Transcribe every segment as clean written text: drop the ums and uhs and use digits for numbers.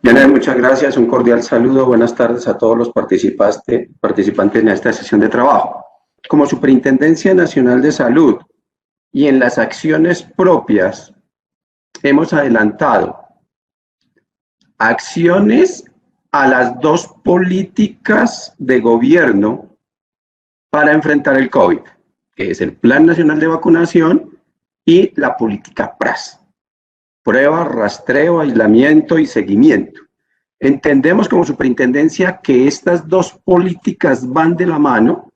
Janet, muchas gracias. Un cordial saludo. Buenas tardes a todos los participantes en esta sesión de trabajo. Como Superintendencia Nacional de Salud y en las acciones propias, hemos adelantado acciones a las dos políticas de gobierno para enfrentar el COVID, que es el Plan Nacional de Vacunación y la política PRAS. Prueba, rastreo, aislamiento y seguimiento. Entendemos como superintendencia que estas dos políticas van de la mano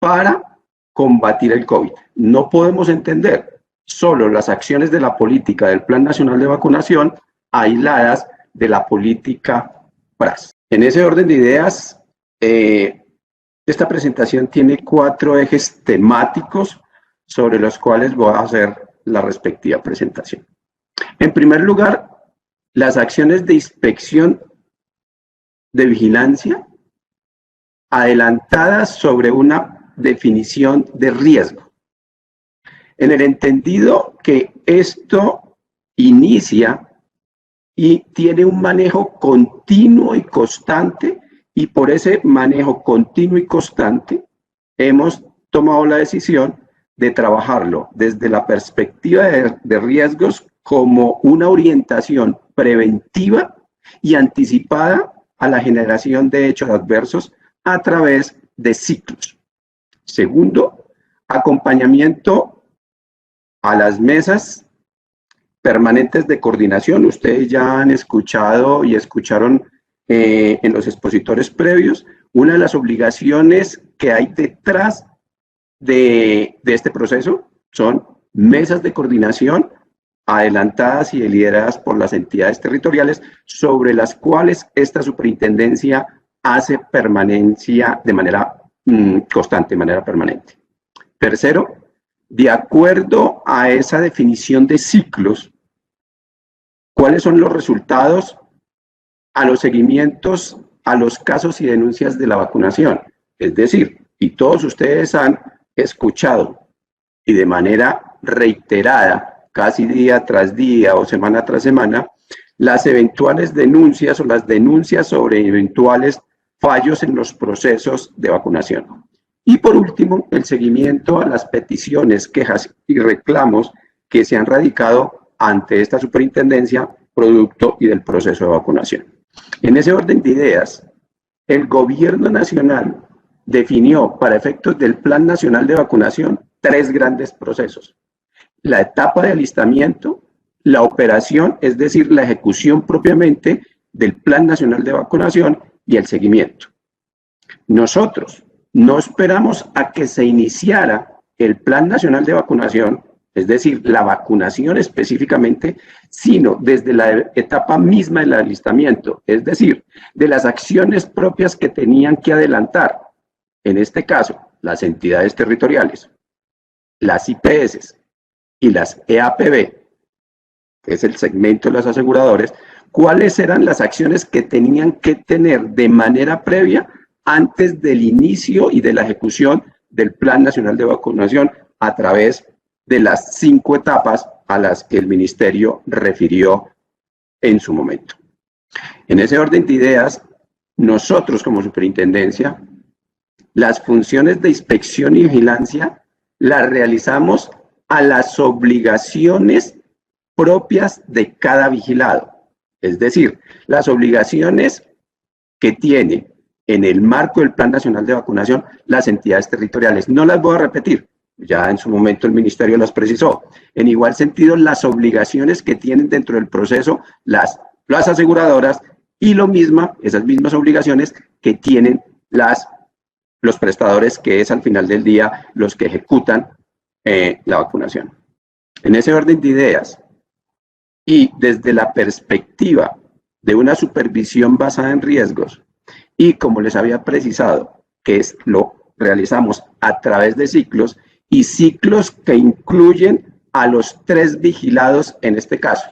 para combatir el COVID. No podemos entender solo las acciones de la política del Plan Nacional de Vacunación aisladas de la política PRAS. En ese orden de ideas, esta presentación tiene 4 ejes temáticos sobre los cuales voy a hacer la respectiva presentación. En primer lugar, las acciones de inspección de vigilancia adelantadas sobre una definición de riesgo. En el entendido que esto inicia y tiene un manejo continuo y constante, y por ese manejo continuo y constante hemos tomado la decisión de trabajarlo desde la perspectiva de riesgos como una orientación preventiva y anticipada a la generación de hechos adversos a través de ciclos. Segundo, acompañamiento a las mesas permanentes de coordinación. Ustedes ya han escuchado y escucharon en los expositores previos una de las obligaciones que hay detrás de este proceso son mesas de coordinación adelantadas y lideradas por las entidades territoriales sobre las cuales esta superintendencia hace permanencia de manera constante, de manera permanente. Tercero, de acuerdo a esa definición de ciclos, ¿cuáles son los resultados a los seguimientos a los casos y denuncias de la vacunación? Es decir, y todos ustedes han escuchado y de manera reiterada, casi día tras día o semana tras semana, las eventuales denuncias o las denuncias sobre eventuales fallos en los procesos de vacunación. Y por último, el seguimiento a las peticiones, quejas y reclamos que se han radicado ante esta superintendencia producto y del proceso de vacunación. En ese orden de ideas, el gobierno nacional definió para efectos del Plan Nacional de Vacunación 3 grandes procesos. La etapa de alistamiento, la operación, es decir, la ejecución propiamente del Plan Nacional de Vacunación y el seguimiento. Nosotros no esperamos a que se iniciara el Plan Nacional de Vacunación, es decir, la vacunación específicamente, sino desde la etapa misma del alistamiento, es decir, de las acciones propias que tenían que adelantar, en este caso, las entidades territoriales, las IPS y las EAPB, que es el segmento de los aseguradores, cuáles eran las acciones que tenían que tener de manera previa antes del inicio y de la ejecución del Plan Nacional de Vacunación a través de las 5 etapas a las que el Ministerio refirió en su momento. En ese orden de ideas, nosotros como superintendencia, las funciones de inspección y vigilancia las realizamos a las obligaciones propias de cada vigilado. Es decir, las obligaciones que tiene en el marco del Plan Nacional de Vacunación las entidades territoriales. No las voy a repetir, ya en su momento el Ministerio las precisó. En igual sentido, las obligaciones que tienen dentro del proceso las aseguradoras y esas mismas obligaciones que tienen los prestadores, que es al final del día los que ejecutan la vacunación. En ese orden de ideas y desde la perspectiva de una supervisión basada en riesgos y como les había precisado, que lo realizamos a través de ciclos y ciclos que incluyen a los 3 vigilados en este caso.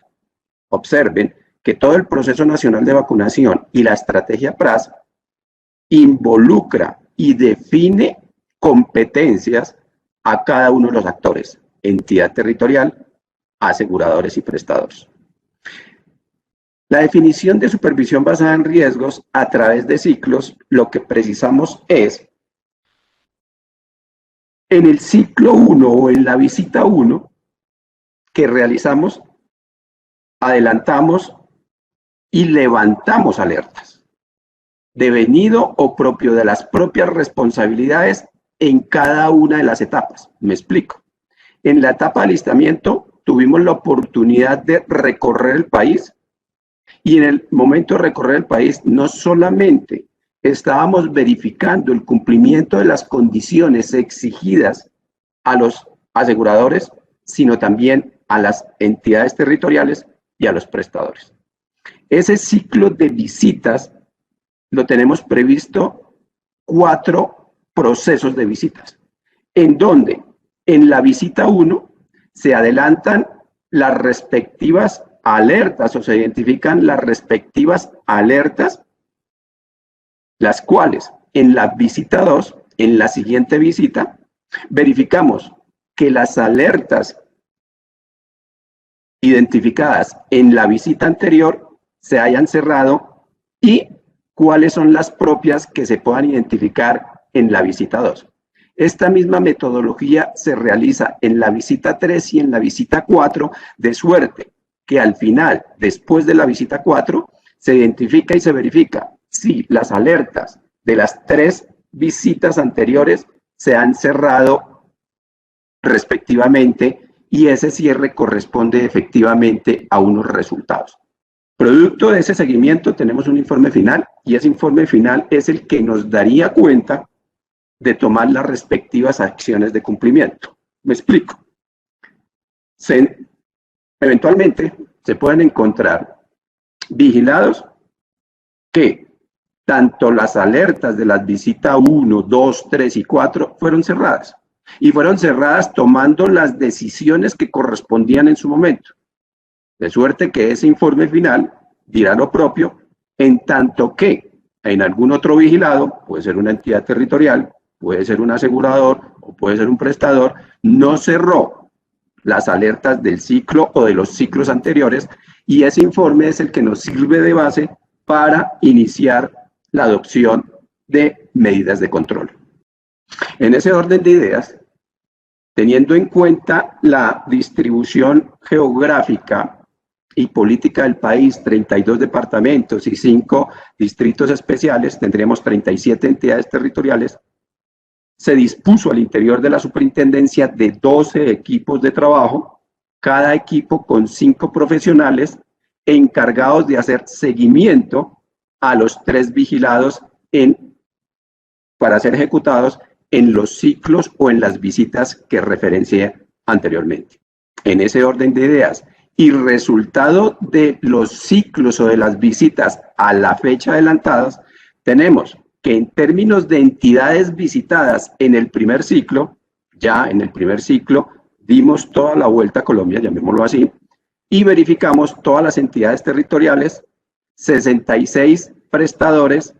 Observen que todo el proceso nacional de vacunación y la estrategia PRAS involucra y define competencias a cada uno de los actores, entidad territorial, aseguradores y prestadores. La definición de supervisión basada en riesgos a través de ciclos, lo que precisamos es, en el ciclo 1 o en la visita 1 que realizamos, adelantamos y levantamos alertas, devenido o propio de las propias responsabilidades en cada una de las etapas. Me explico. En la etapa de alistamiento tuvimos la oportunidad de recorrer el país y en el momento de recorrer el país no solamente estábamos verificando el cumplimiento de las condiciones exigidas a los aseguradores, sino también a las entidades territoriales y a los prestadores. Ese ciclo de visitas lo tenemos previsto 4 procesos de visitas, en donde en la visita 1 se adelantan las respectivas alertas o se identifican las respectivas alertas, las cuales en la visita 2, en la siguiente visita, verificamos que las alertas identificadas en la visita anterior se hayan cerrado y cuáles son las propias que se puedan identificar en la visita 2. Esta misma metodología se realiza en la visita 3 y en la visita 4, de suerte que al final, después de la visita 4, se identifica y se verifica si las alertas de las 3 visitas anteriores se han cerrado respectivamente y ese cierre corresponde efectivamente a unos resultados. Producto de ese seguimiento tenemos un informe final y ese informe final es el que nos daría cuenta de tomar las respectivas acciones de cumplimiento. Me explico. Eventualmente se pueden encontrar vigilados que tanto las alertas de las visitas 1, 2, 3 y 4 fueron cerradas. Y fueron cerradas tomando las decisiones que correspondían en su momento. De suerte que ese informe final dirá lo propio, en tanto que en algún otro vigilado, puede ser una entidad territorial, puede ser un asegurador o puede ser un prestador, no cerró las alertas del ciclo o de los ciclos anteriores y ese informe es el que nos sirve de base para iniciar la adopción de medidas de control. En ese orden de ideas, teniendo en cuenta la distribución geográfica y política del país, 32 departamentos y 5 distritos especiales, tendríamos 37 entidades territoriales, se dispuso al interior de la superintendencia de 12 equipos de trabajo, cada equipo con 5 profesionales encargados de hacer seguimiento a los 3 vigilados para ser ejecutados en los ciclos o en las visitas que referencié anteriormente. En ese orden de ideas y resultado de los ciclos o de las visitas a la fecha adelantadas, tenemos que en términos de entidades visitadas en el primer ciclo, ya en el primer ciclo dimos toda la vuelta a Colombia, llamémoslo así, y verificamos todas las entidades territoriales, 66 prestadores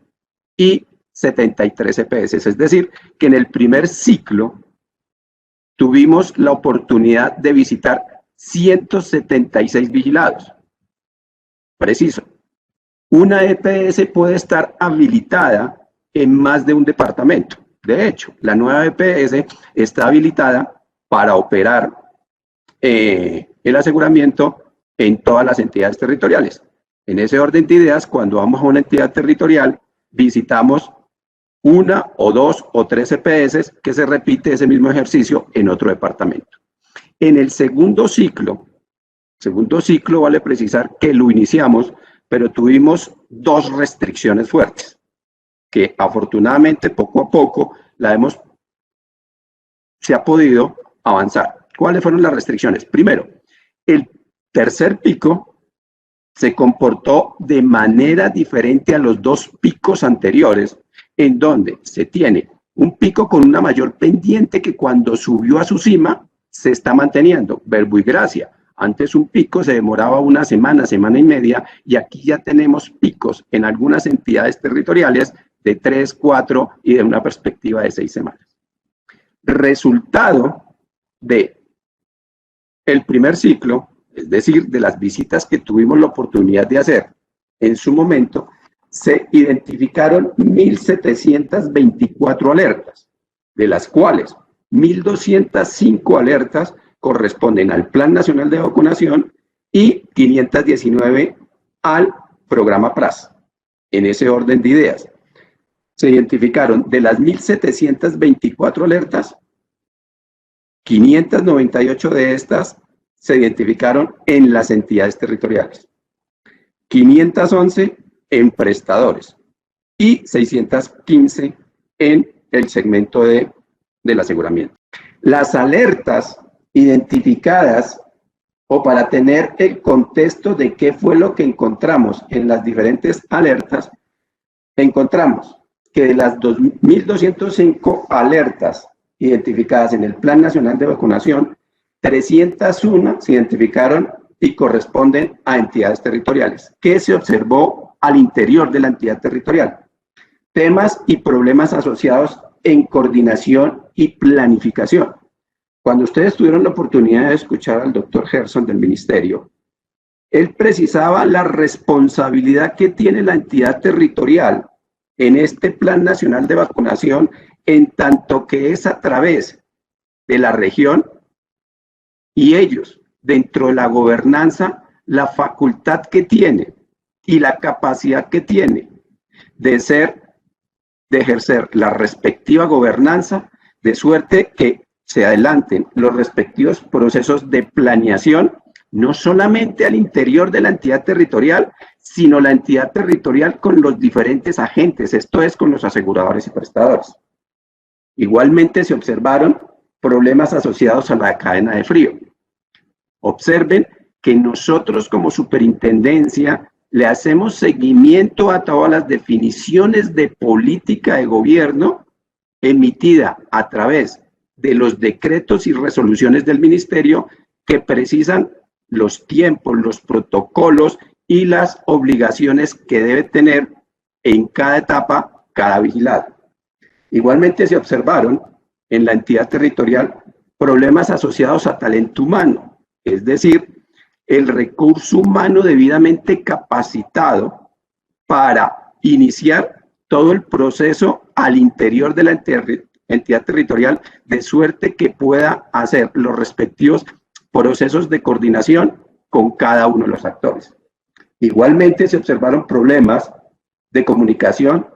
y 73 EPS, es decir, que en el primer ciclo tuvimos la oportunidad de visitar 176 vigilados. Preciso, una EPS puede estar habilitada en más de un departamento. De hecho, la nueva EPS está habilitada para operar el aseguramiento en todas las entidades territoriales. En ese orden de ideas, cuando vamos a una entidad territorial, visitamos 1 o 2 o 3 EPS que se repite ese mismo ejercicio en otro departamento. En el segundo ciclo vale precisar que lo iniciamos, pero tuvimos 2 restricciones fuertes, que afortunadamente poco a poco se ha podido avanzar. ¿Cuáles fueron las restricciones? Primero, el tercer pico se comportó de manera diferente a los 2 picos anteriores, en donde se tiene un pico con una mayor pendiente que cuando subió a su cima se está manteniendo. Verbo y gracia. Antes un pico se demoraba una semana, semana y media, y aquí ya tenemos picos en algunas entidades territoriales de 3, 4 y de una perspectiva de 6 semanas. Resultado de el primer ciclo, es decir, de las visitas que tuvimos la oportunidad de hacer en su momento, se identificaron 1.724 alertas, de las cuales 1.205 alertas corresponden al Plan Nacional de Vacunación y 519 al programa PRAS. En ese orden de ideas, se identificaron de las 1.724 alertas, 598 de estas se identificaron en las entidades territoriales, 511 en prestadores y 615 en el segmento del aseguramiento. Las alertas identificadas, o para tener el contexto de qué fue lo que encontramos en las diferentes alertas, encontramos que de las 2.205 alertas identificadas en el Plan Nacional de Vacunación, 301 se identificaron y corresponden a entidades territoriales. ¿Qué se observó al interior de la entidad territorial? Temas y problemas asociados en coordinación y planificación. Cuando ustedes tuvieron la oportunidad de escuchar al doctor Gerson del Ministerio, él precisaba la responsabilidad que tiene la entidad territorial en este Plan Nacional de Vacunación, en tanto que es a través de la región y ellos, dentro de la gobernanza, la facultad que tiene y la capacidad que tiene de ejercer la respectiva gobernanza, de suerte que se adelanten los respectivos procesos de planeación, no solamente al interior de la entidad territorial, sino la entidad territorial con los diferentes agentes, esto es, con los aseguradores y prestadores. Igualmente se observaron problemas asociados a la cadena de frío. Observen que nosotros como superintendencia le hacemos seguimiento a todas las definiciones de política de gobierno emitida a través de los decretos y resoluciones del ministerio que precisan los tiempos, los protocolos y las obligaciones que debe tener en cada etapa cada vigilado. Igualmente se observaron en la entidad territorial problemas asociados a talento humano, es decir, el recurso humano debidamente capacitado para iniciar todo el proceso al interior de la entidad territorial, de suerte que pueda hacer los respectivos procesos de coordinación con cada uno de los actores. Igualmente se observaron problemas de comunicación,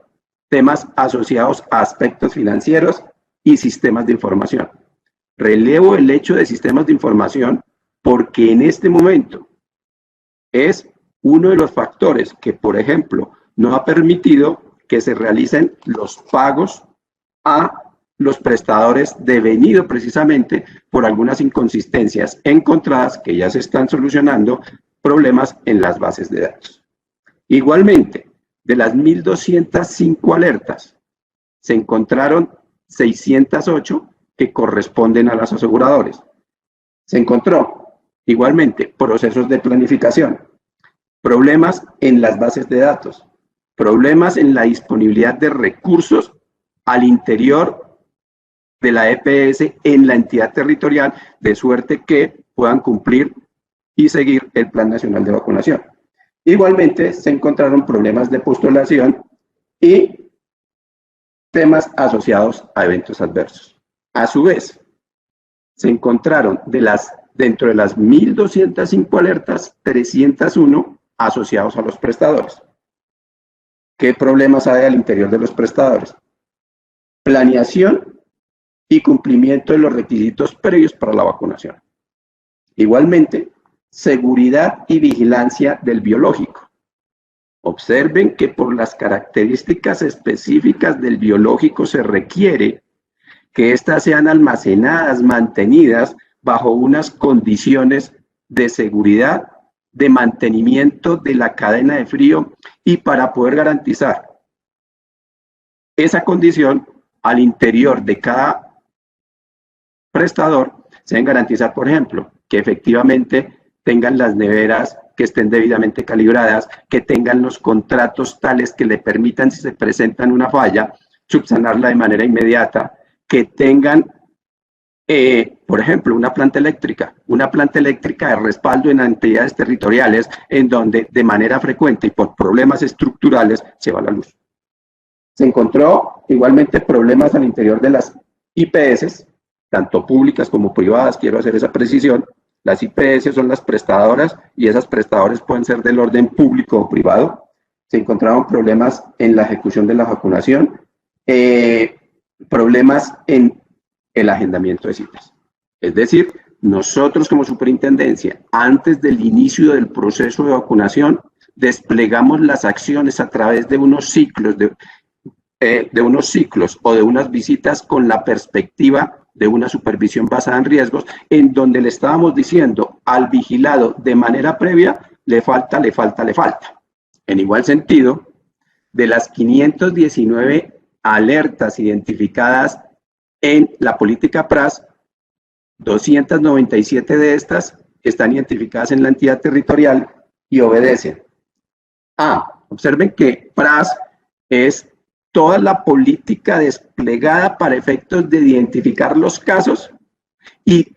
temas asociados a aspectos financieros y sistemas de información. Relevo el hecho de sistemas de información porque en este momento es uno de los factores que, por ejemplo, no ha permitido que se realicen los pagos a los prestadores devenido precisamente por algunas inconsistencias encontradas que ya se están solucionando, problemas en las bases de datos. Igualmente, de las 1.205 alertas, se encontraron 608 que corresponden a los aseguradores. Se encontró igualmente procesos de planificación, problemas en las bases de datos, problemas en la disponibilidad de recursos al interior de la EPS en la entidad territorial, de suerte que puedan cumplir y seguir el Plan Nacional de Vacunación. Igualmente se encontraron problemas de postulación y temas asociados a eventos adversos. A su vez, se encontraron dentro de las 1.205 alertas, 301 asociados a los prestadores. ¿Qué problemas hay al interior de los prestadores? Planeación y cumplimiento de los requisitos previos para la vacunación. Igualmente, seguridad y vigilancia del biológico. Observen que por las características específicas del biológico se requiere que éstas sean almacenadas, mantenidas bajo unas condiciones de seguridad, de mantenimiento de la cadena de frío y para poder garantizar esa condición al interior de cada prestador, se deben garantizar, por ejemplo, que efectivamente tengan las neveras que estén debidamente calibradas, que tengan los contratos tales que le permitan, si se presenta una falla, subsanarla de manera inmediata, que tengan Por ejemplo, una planta eléctrica de respaldo en entidades territoriales en donde de manera frecuente y por problemas estructurales se va la luz. Se encontró igualmente problemas al interior de las IPS, tanto públicas como privadas, quiero hacer esa precisión. Las IPS son las prestadoras y esas prestadoras pueden ser del orden público o privado. Se encontraron problemas en la ejecución de la vacunación, problemas en el agendamiento de citas. Es decir, nosotros como superintendencia, antes del inicio del proceso de vacunación, desplegamos las acciones a través de unos ciclos o de unas visitas con la perspectiva de una supervisión basada en riesgos, en donde le estábamos diciendo al vigilado de manera previa, le falta. En igual sentido, de las 519 alertas identificadas en la política PRAS, 297 de estas están identificadas en la entidad territorial y obedecen. Observen que PRAS es toda la política desplegada para efectos de identificar los casos y,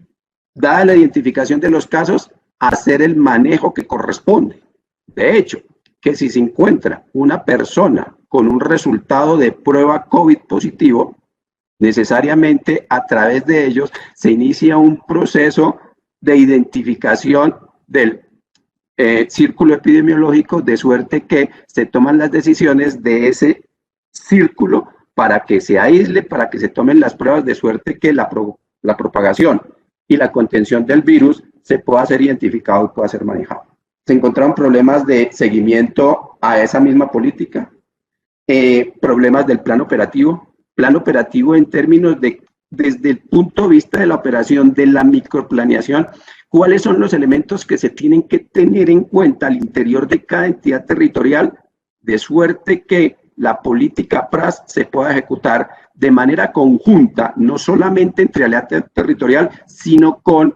dada la identificación de los casos, hacer el manejo que corresponde. De hecho, que si se encuentra una persona con un resultado de prueba COVID positivo, necesariamente a través de ellos se inicia un proceso de identificación del círculo epidemiológico, de suerte que se toman las decisiones de ese círculo para que se aísle, para que se tomen las pruebas, de suerte que la propagación y la contención del virus se pueda ser identificado y pueda ser manejado. Se encontraron problemas de seguimiento a esa misma política, problemas del plan operativo en términos de, desde el punto de vista de la operación, de la microplaneación, cuáles son los elementos que se tienen que tener en cuenta al interior de cada entidad territorial, de suerte que la política PRAS se pueda ejecutar de manera conjunta, no solamente entre la entidad territorial, sino con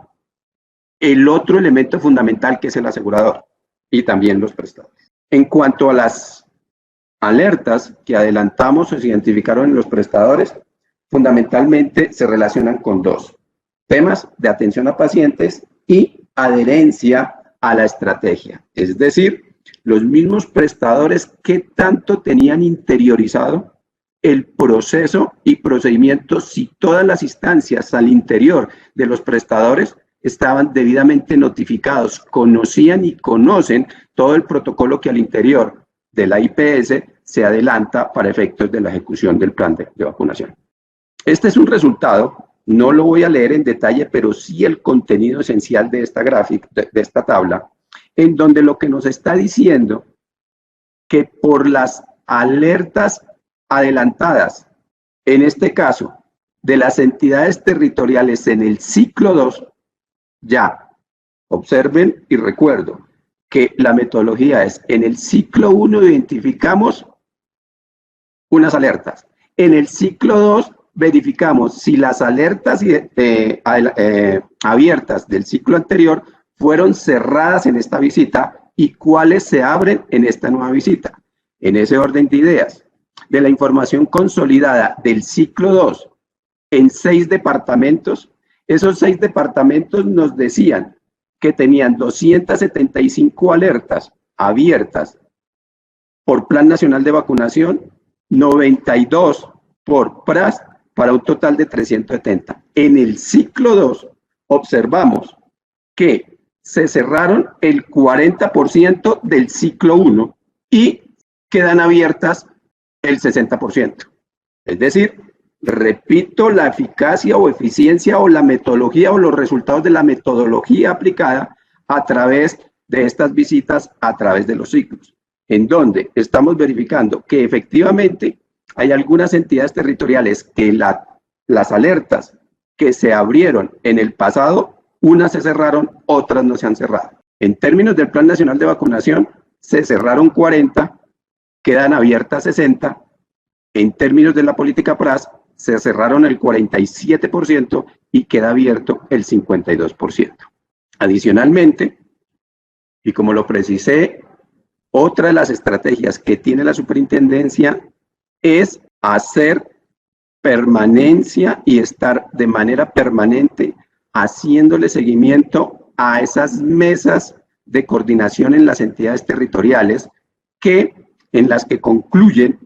el otro elemento fundamental que es el asegurador y también los prestadores. En cuanto a las alertas que adelantamos o se identificaron en los prestadores, fundamentalmente se relacionan con dos temas: de atención a pacientes y adherencia a la estrategia. Es decir, los mismos prestadores que tanto tenían interiorizado el proceso y procedimientos, si todas las instancias al interior de los prestadores estaban debidamente notificados, conocían y conocen todo el protocolo que al interior de la IPS se adelanta para efectos de la ejecución del plan de vacunación. Este es un resultado, no lo voy a leer en detalle, pero sí el contenido esencial de esta gráfica, de esta tabla, en donde lo que nos está diciendo que por las alertas adelantadas, en este caso, de las entidades territoriales en el ciclo 2, ya, observen y recuerdo que la metodología es: en el ciclo 1 identificamos unas alertas, en el ciclo 2 verificamos si las alertas abiertas del ciclo anterior fueron cerradas en esta visita y cuáles se abren en esta nueva visita. En ese orden de ideas, de la información consolidada del ciclo 2 en 6 departamentos, esos 6 departamentos nos decían que tenían 275 alertas abiertas por Plan Nacional de Vacunación, 92 por PRAS, para un total de 370. En el ciclo 2 observamos que se cerraron el 40% del ciclo 1 y quedan abiertas el 60%. Es decir, repito, la eficacia o eficiencia o la metodología o los resultados de la metodología aplicada a través de estas visitas, a través de los ciclos, en donde estamos verificando que efectivamente hay algunas entidades territoriales que las alertas que se abrieron en el pasado, unas se cerraron, otras no se han cerrado. En términos del Plan Nacional de Vacunación, se cerraron 40, quedan abiertas 60. En términos de la política PRAS, se cerraron el 47% y queda abierto el 52%. Adicionalmente, y como lo precisé, otra de las estrategias que tiene la superintendencia es hacer permanencia y estar de manera permanente haciéndole seguimiento a esas mesas de coordinación en las entidades territoriales en las que concluyen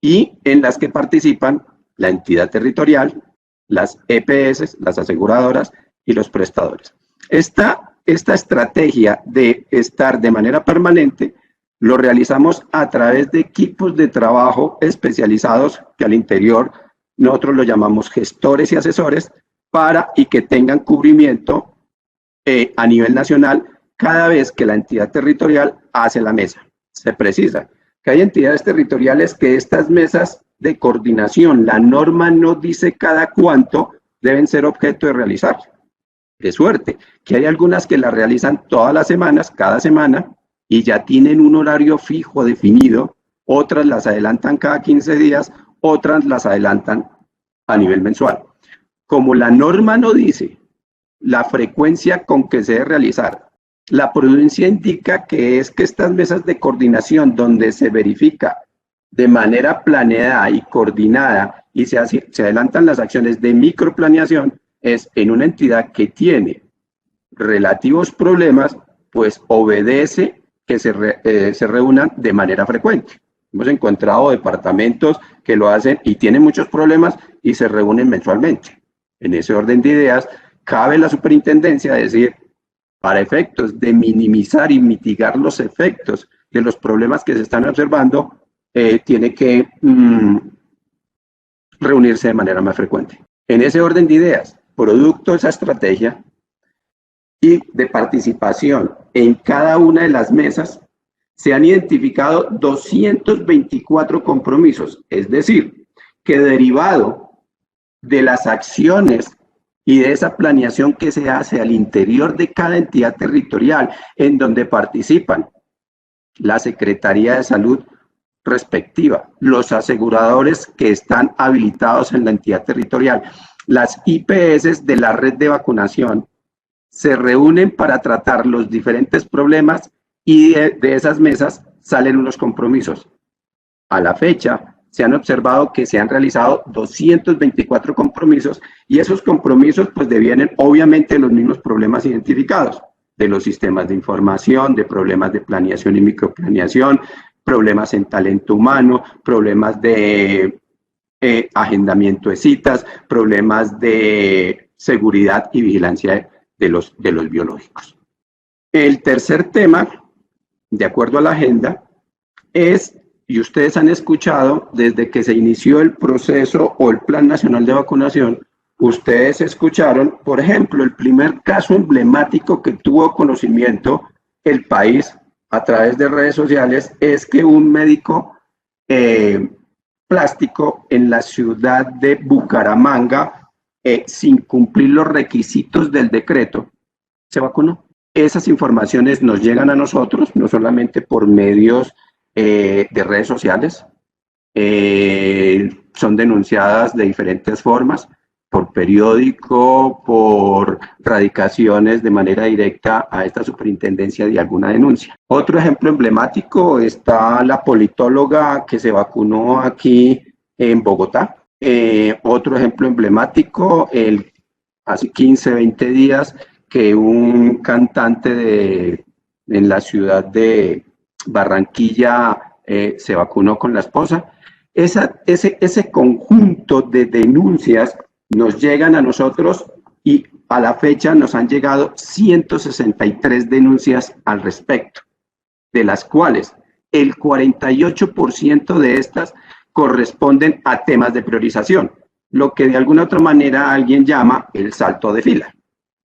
y en las que participan la entidad territorial, las EPS, las aseguradoras y los prestadores. Esta estrategia de estar de manera permanente lo realizamos a través de equipos de trabajo especializados que al interior nosotros lo llamamos gestores y asesores y que tengan cubrimiento a nivel nacional cada vez que la entidad territorial hace la mesa. Se precisa que hay entidades territoriales que estas mesas de coordinación, la norma no dice cada cuánto deben ser objeto de realizar. De suerte que hay algunas que la realizan todas las semanas, cada semana, y ya tienen un horario fijo definido, otras las adelantan cada 15 días, otras las adelantan a nivel mensual. Como la norma no dice la frecuencia con que se debe realizar, la prudencia indica que estas mesas de coordinación donde se verifica de manera planeada y coordinada y se adelantan las acciones de microplaneación es en una entidad que tiene relativos problemas, pues obedece que se reúnan de manera frecuente. Hemos encontrado departamentos que lo hacen y tienen muchos problemas y se reúnen mensualmente. En ese orden de ideas, cabe la superintendencia decir, para efectos de minimizar y mitigar los efectos de los problemas que se están observando, tiene que reunirse de manera más frecuente. En ese orden de ideas, producto de esa estrategia y de participación en cada una de las mesas, se han identificado 224 compromisos, es decir, que derivado de las acciones y de esa planeación que se hace al interior de cada entidad territorial en donde participan la Secretaría de Salud respectiva, los aseguradores que están habilitados en la entidad territorial, las IPS de la red de vacunación, se reúnen para tratar los diferentes problemas y de esas mesas salen unos compromisos. A la fecha, se han observado que se han realizado 224 compromisos y esos compromisos pues devienen obviamente de los mismos problemas identificados, de los sistemas de información, de problemas de planeación y microplaneación, problemas en talento humano, problemas de agendamiento de citas, problemas de seguridad y vigilancia de los biológicos. El tercer tema, de acuerdo a la agenda, es, y ustedes han escuchado, desde que se inició el proceso o el Plan Nacional de Vacunación, ustedes escucharon, por ejemplo, el primer caso emblemático que tuvo conocimiento el país a través de redes sociales es que un médico plástico en la ciudad de Bucaramanga, sin cumplir los requisitos del decreto, se vacunó. Esas informaciones nos llegan a nosotros, no solamente por medios de redes sociales, son denunciadas de diferentes formas, por periódico, por radicaciones de manera directa a esta superintendencia de alguna denuncia. Otro ejemplo emblemático está la politóloga que se vacunó aquí en Bogotá. Otro ejemplo emblemático, hace 15, 20 días, que un cantante en la ciudad de Barranquilla se vacunó con la esposa. Ese conjunto de denuncias nos llegan a nosotros y a la fecha nos han llegado 163 denuncias al respecto, de las cuales el 48% de estas corresponden a temas de priorización, lo que de alguna otra manera alguien llama el salto de fila.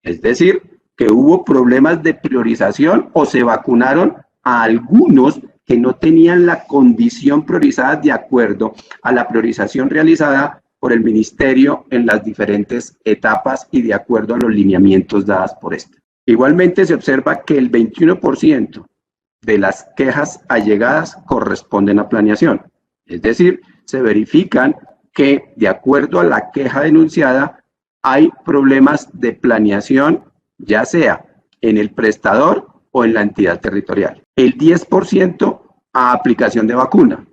Es decir, que hubo problemas de priorización o se vacunaron a algunos que no tenían la condición priorizada de acuerdo a la priorización realizada por el ministerio en las diferentes etapas y de acuerdo a los lineamientos dados por este. Igualmente se observa que el 21% de las quejas allegadas corresponden a planeación. Es decir, se verifican que de acuerdo a la queja denunciada hay problemas de planeación, ya sea en el prestador o en la entidad territorial. El 10% a aplicación de vacuna.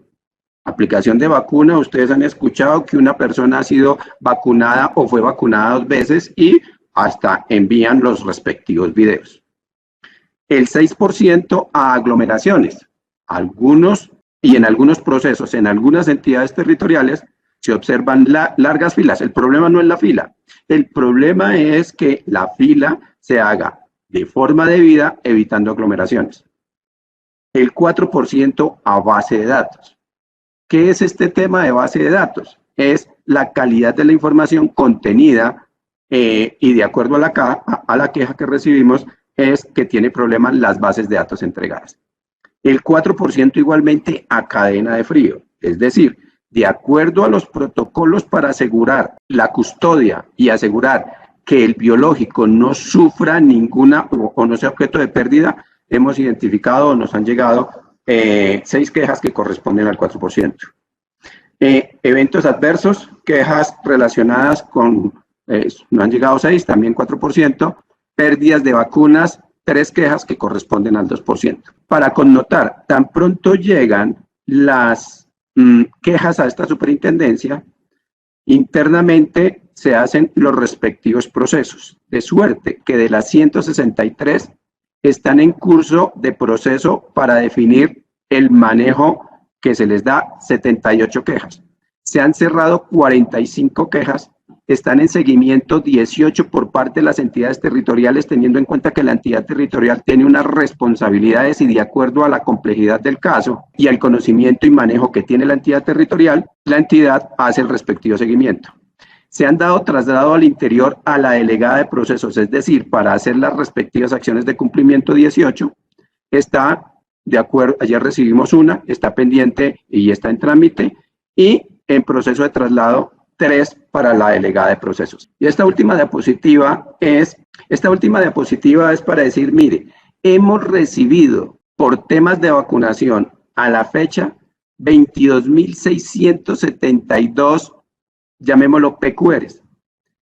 Aplicación de vacuna, ustedes han escuchado que una persona ha sido vacunada o fue vacunada 2 veces y hasta envían los respectivos videos. El 6% a aglomeraciones. En algunos procesos, en algunas entidades territoriales, se observan largas filas. El problema no es la fila. El problema es que la fila se haga de forma debida, evitando aglomeraciones. El 4% a base de datos. ¿Qué es este tema de base de datos? Es la calidad de la información contenida y de acuerdo a la queja que recibimos, es que tiene problemas las bases de datos entregadas. El 4% igualmente a cadena de frío, es decir, de acuerdo a los protocolos para asegurar la custodia y asegurar que el biológico no sufra ninguna o no sea objeto de pérdida, hemos identificado o nos han llegado 6 quejas que corresponden al 4%. Eventos adversos, quejas relacionadas con, no han llegado 6, también 4%. Pérdidas de vacunas, 3 quejas que corresponden al 2%. Para connotar, tan pronto llegan las quejas a esta superintendencia, internamente se hacen los respectivos procesos, de suerte que de las 163 están en curso de proceso para definir el manejo que se les da 78 quejas. Se han cerrado 45 quejas, están en seguimiento 18 por parte de las entidades territoriales, teniendo en cuenta que la entidad territorial tiene unas responsabilidades y de acuerdo a la complejidad del caso y al conocimiento y manejo que tiene la entidad territorial, la entidad hace el respectivo seguimiento. Se han dado traslado al interior a la delegada de procesos, es decir, para hacer las respectivas acciones de cumplimiento 18, está de acuerdo, ayer recibimos una, está pendiente y está en trámite, y en proceso de traslado 3 para la delegada de procesos. Y esta última diapositiva es para decir, mire, hemos recibido por temas de vacunación a la fecha 22.672, llamémoslo PQRs,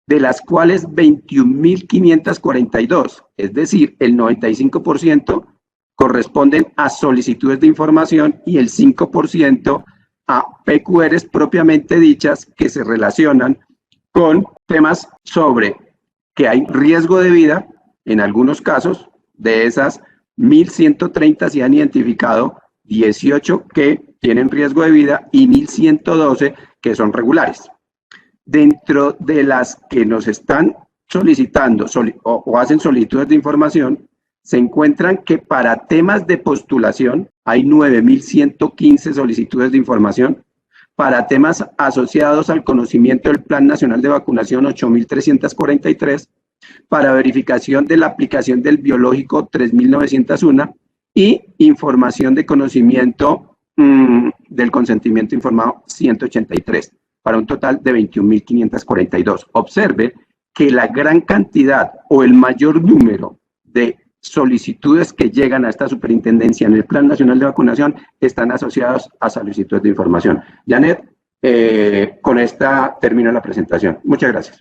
de las cuales 21.542, es decir, el 95% corresponden a solicitudes de información y el 5% a PQRs propiamente dichas que se relacionan con temas sobre que hay riesgo de vida. En algunos casos, de esas 1.130 se han identificado 18 que tienen riesgo de vida y 1.112 que son regulares. Dentro de las que nos están solicitando o hacen solicitudes de información, se encuentran que para temas de postulación hay 9.115 solicitudes de información, para temas asociados al conocimiento del Plan Nacional de Vacunación 8.343, para verificación de la aplicación del biológico 3.901 y información de conocimiento del consentimiento informado 183, para un total de 21.542. Observe que la gran cantidad o el mayor número de solicitudes que llegan a esta superintendencia en el Plan Nacional de Vacunación están asociados a solicitudes de información. Janet, con esta termino la presentación. Muchas gracias.